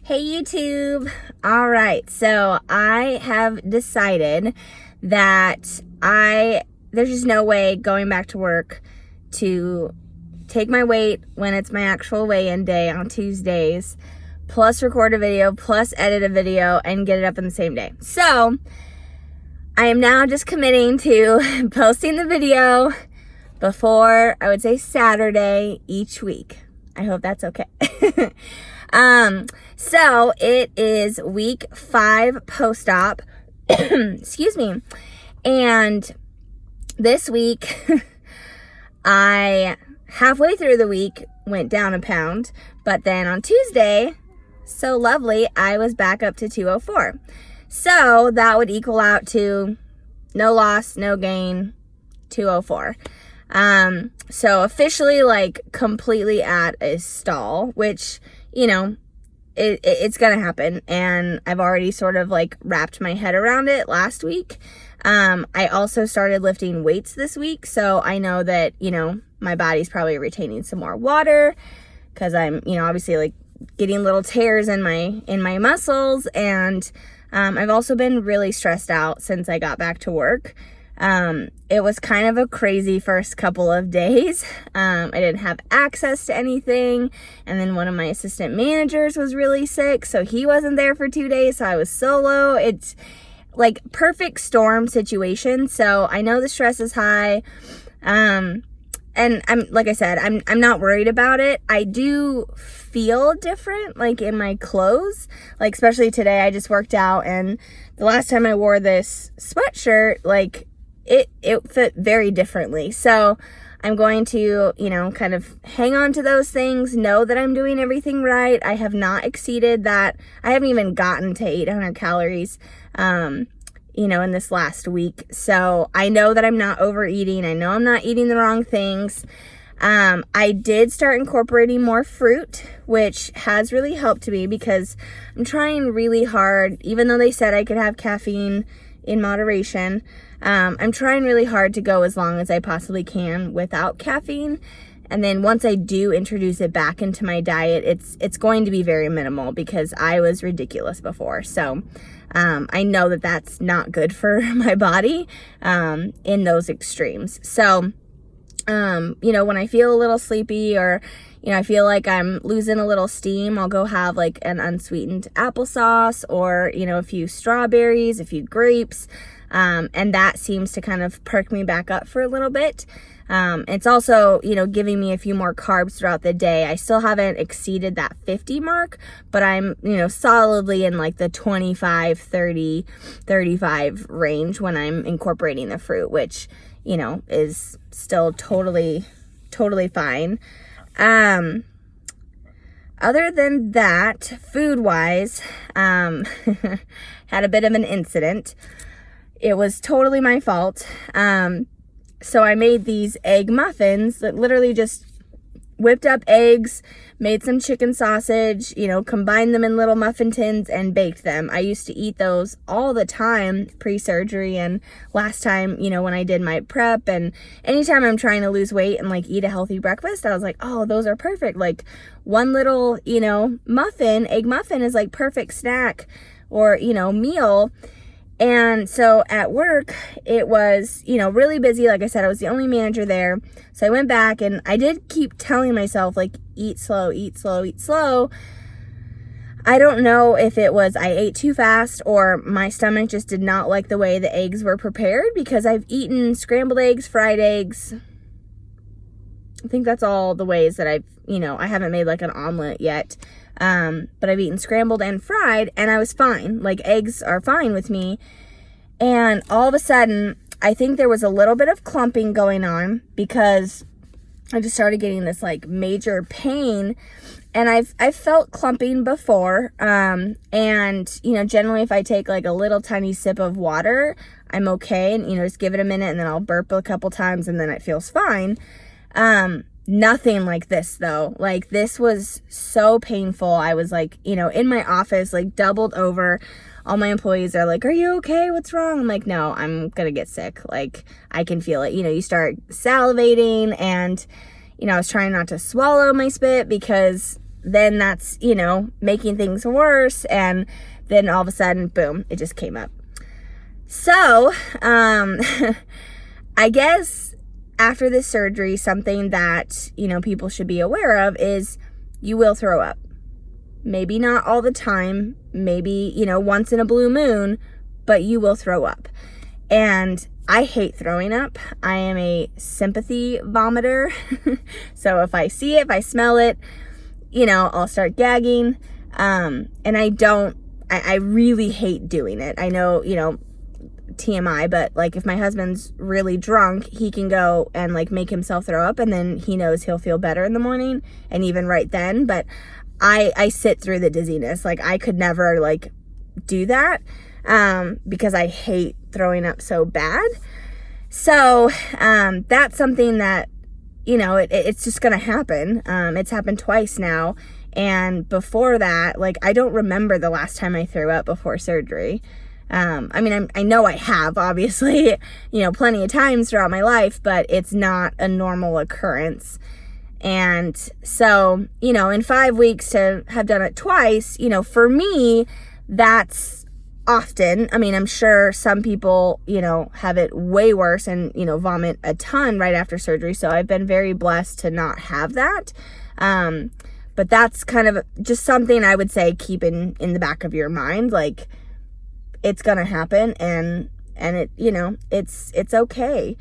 Hey YouTube. All right, so I have decided that there's just no way going back to work to take my weight when it's my actual weigh-in day on Tuesdays, plus record a video, plus edit a video, and get it up in the same day. So I am now just committing to posting the video before, I would say, Saturday each week. I hope that's okay. So it is week 5 post-op, excuse me, and this week, halfway through the week, went down a pound, but then on Tuesday, so lovely, I was back up to 204. So that would equal out to no loss, no gain, 204. So officially, like, completely at a stall, which, you know, it's gonna happen, and I've already sort of like wrapped my head around it last week. I also started lifting weights this week, so I know that, you know, my body's probably retaining some more water because I'm, you know, obviously like getting little tears in my muscles, and I've also been really stressed out since I got back to work. It was kind of a crazy first couple of days. I didn't have access to anything. And then one of my assistant managers was really sick, so he wasn't there for 2 days. So I was solo. It's like perfect storm situation. So I know the stress is high. And like I said, I'm not worried about it. I do feel different, like in my clothes, like especially today. I just worked out, and the last time I wore this sweatshirt, like, it fit very differently. So I'm going to, you know, kind of hang on to those things, know that I'm doing everything right. I have not exceeded that. I haven't even gotten to 800 calories, you know, in this last week. So I know that I'm not overeating. I know I'm not eating the wrong things. I did start incorporating more fruit, which has really helped me because I'm trying really hard, even though they said I could have caffeine in moderation. I'm trying really hard to go as long as I possibly can without caffeine. And then once I do introduce it back into my diet, it's going to be very minimal because I was ridiculous before. So I know that that's not good for my body in those extremes. So, you know, when I feel a little sleepy, or, you know, I feel like I'm losing a little steam, I'll go have like an unsweetened applesauce, or, you know, a few strawberries, a few grapes. And that seems to kind of perk me back up for a little bit. It's also, you know, giving me a few more carbs throughout the day. I still haven't exceeded that 50 mark, but I'm, you know, solidly in like the 25, 30, 35 range when I'm incorporating the fruit, which, you know, is still totally fine. Other than that, food-wise, had a bit of an incident. It was totally my fault. So I made these egg muffins that literally just whipped up eggs, made some chicken sausage, you know, combined them in little muffin tins and baked them. I used to eat those all the time pre-surgery, and last time, you know, when I did my prep, and anytime I'm trying to lose weight and like eat a healthy breakfast, I was like, oh, those are perfect. Like one little, you know, egg muffin is like perfect snack or, you know, meal. And so at work, it was, you know, really busy. Like I said, I was the only manager there. So I went back, and I did keep telling myself, like, eat slow, eat slow, eat slow. I don't know if it was I ate too fast or my stomach just did not like the way the eggs were prepared, because I've eaten scrambled eggs, fried eggs. I think that's all the ways that I've, you know, I haven't made like an omelet yet. But I've eaten scrambled and fried, and I was fine. Like, eggs are fine with me. And all of a sudden, I think there was a little bit of clumping going on because I just started getting this like major pain. And I've felt clumping before. And, you know, generally if I take like a little tiny sip of water, I'm okay. And, you know, just give it a minute, and then I'll burp a couple times, and then it feels fine. Nothing like this though. Like, this was so painful. I was like, you know, in my office, like doubled over. All my employees are like, are you okay? What's wrong? I'm like, no, I'm gonna get sick. Like, I can feel it. You know, you start salivating, and, you know, I was trying not to swallow my spit because then that's, making things worse. And then all of a sudden, boom, it just came up. So, I guess after this surgery, something that, people should be aware of is you will throw up. Maybe not all the time, maybe, once in a blue moon, but you will throw up. And I hate throwing up. I am a sympathy vomiter. So if I see it, if I smell it, I'll start gagging. And I really hate doing it. I know, TMI, but like if my husband's really drunk, he can go and like make himself throw up, and then he knows he'll feel better in the morning, and even right then. But I sit through the dizziness. Like I could never like do that because I hate throwing up so bad. So that's something that, it's just gonna happen. It's happened twice now. And before that, like I don't remember the last time I threw up before surgery. I know I have, obviously, plenty of times throughout my life, but it's not a normal occurrence. And so, in 5 weeks to have done it twice, for me, that's often. I'm sure some people, have it way worse and, vomit a ton right after surgery. So I've been very blessed to not have that. But that's kind of just something I would say keep in the back of your mind. Like, it's gonna happen, and it, it's okay.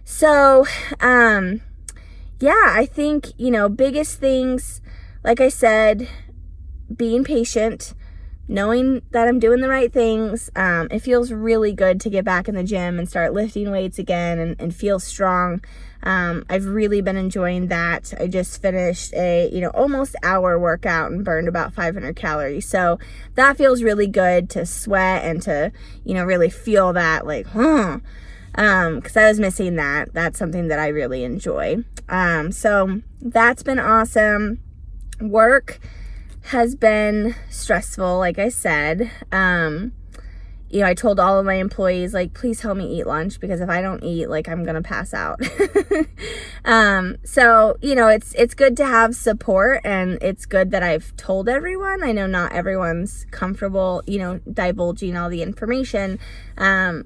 So, I think, biggest things, like I said, being patient, knowing that I'm doing the right things. It feels really good to get back in the gym and start lifting weights again and feel strong. I've really been enjoying that. I just finished a, almost hour workout and burned about 500 calories. So that feels really good to sweat and to, really feel that like, because I was missing that. That's something that I really enjoy. So that's been awesome. Work has been stressful, like I said. I told all of my employees, like, please help me eat lunch, because if I don't eat, like, I'm gonna pass out. So, it's good to have support, and it's good that I've told everyone. I know not everyone's comfortable, divulging all the information. And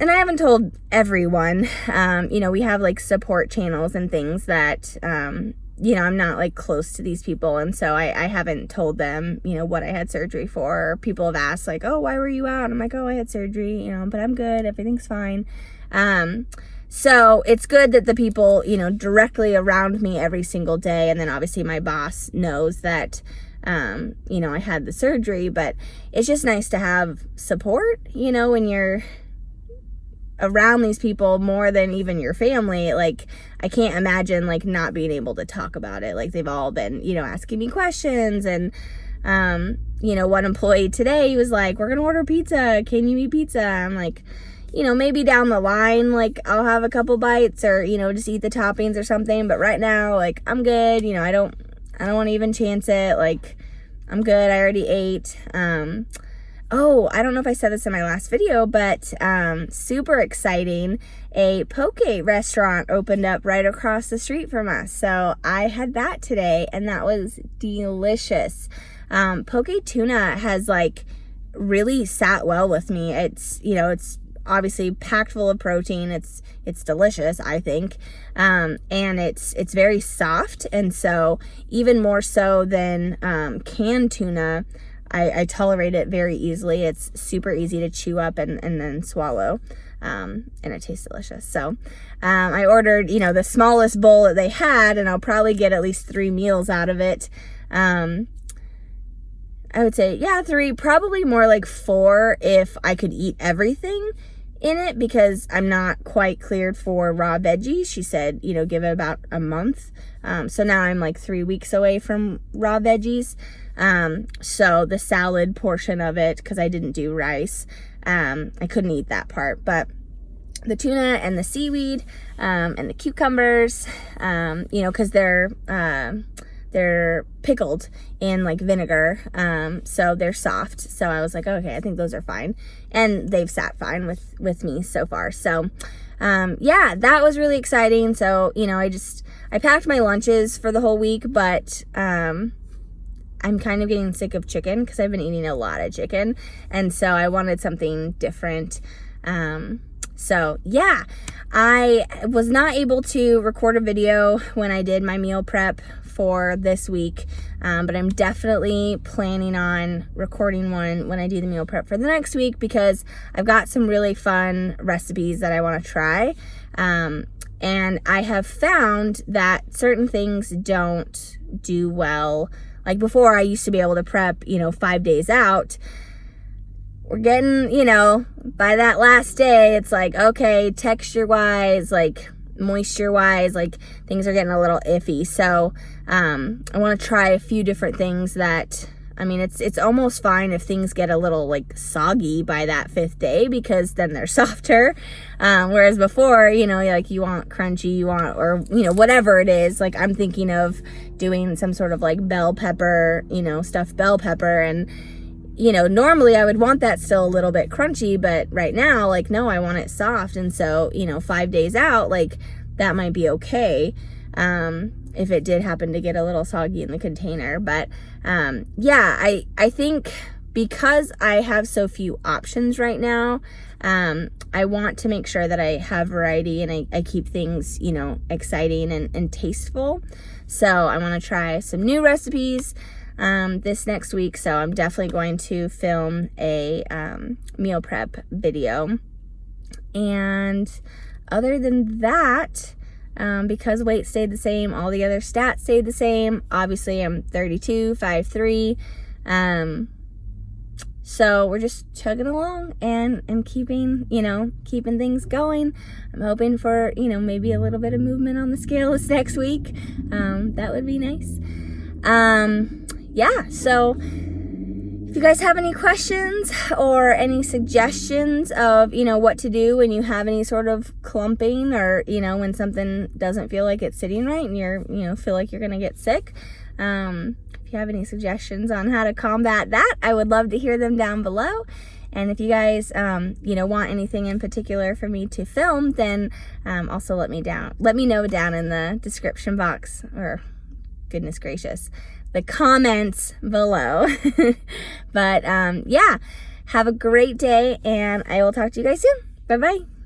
I haven't told everyone. We have like support channels and things that, I'm not like close to these people. And so I haven't told them, what I had surgery for. People have asked like, oh, why were you out? I'm like, oh, I had surgery, but I'm good. Everything's fine. So it's good that the people, directly around me every single day. And then obviously my boss knows that, I had the surgery, but it's just nice to have support, when you're around these people more than even your family. Like, I can't imagine like not being able to talk about it. Like, they've all been, asking me questions. And, one employee today was like, we're going to order pizza. Can you eat pizza? I'm like, maybe down the line, like I'll have a couple bites or, just eat the toppings or something. But right now, like, I'm good. I don't want to even chance it. Like, I'm good. I already ate. Oh, I don't know if I said this in my last video, but super exciting. A poke restaurant opened up right across the street from us. So I had that today, and that was delicious. Poke tuna has like really sat well with me. It's, it's obviously packed full of protein. It's delicious, I think. And it's very soft. And so even more so than canned tuna, I tolerate it very easily. It's super easy to chew up and then swallow. And it tastes delicious. So, I ordered, the smallest bowl that they had, and I'll probably get at least 3 meals out of it. I would say, 3, probably more like 4 if I could eat everything in it, because I'm not quite cleared for raw veggies. She said, give it about a month. So now I'm like 3 weeks away from raw veggies. So the salad portion of it, because I didn't do rice, I couldn't eat that part, but the tuna and the seaweed, and the cucumbers, because they're pickled in like vinegar, so they're soft. So I was like, okay, I think those are fine, and they've sat fine with me so far. So, that was really exciting. So, I packed my lunches for the whole week, but I'm kind of getting sick of chicken because I've been eating a lot of chicken, and so I wanted something different. So yeah, I was not able to record a video when I did my meal prep for this week, but I'm definitely planning on recording one when I do the meal prep for the next week, because I've got some really fun recipes that I want to try. And I have found that certain things don't do well. Like before, I used to be able to prep, 5 days out. We're getting, by that last day, it's like, okay, texture-wise, like moisture-wise, like things are getting a little iffy. So I want to try a few different things that, it's almost fine if things get a little like soggy by that 5th day, because then they're softer. Whereas before, you want crunchy, or whatever it is. Like I'm thinking of doing some sort of like bell pepper, stuffed bell pepper, and normally I would want that still a little bit crunchy, but right now, like, no, I want it soft. And so, 5 days out, like, that might be okay, if it did happen to get a little soggy in the container. But, yeah, I think because I have so few options right now, I want to make sure that I have variety and I keep things, exciting and tasteful. So I want to try some new recipes this next week, so I'm definitely going to film a meal prep video. And other than that, because weight stayed the same, all the other stats stayed the same. Obviously, I'm 32, 5'3", so we're just chugging along and keeping things going. I'm hoping for, maybe a little bit of movement on the scale this next week. That would be nice. Yeah, so if you guys have any questions or any suggestions of, what to do when you have any sort of clumping, or, when something doesn't feel like it's sitting right and you're, feel like you're going to get sick, if you have any suggestions on how to combat that, I would love to hear them down below. And if you guys, want anything in particular for me to film, then also let me know down in the description box, or goodness gracious, the comments below. But yeah, have a great day, and I will talk to you guys soon. Bye bye.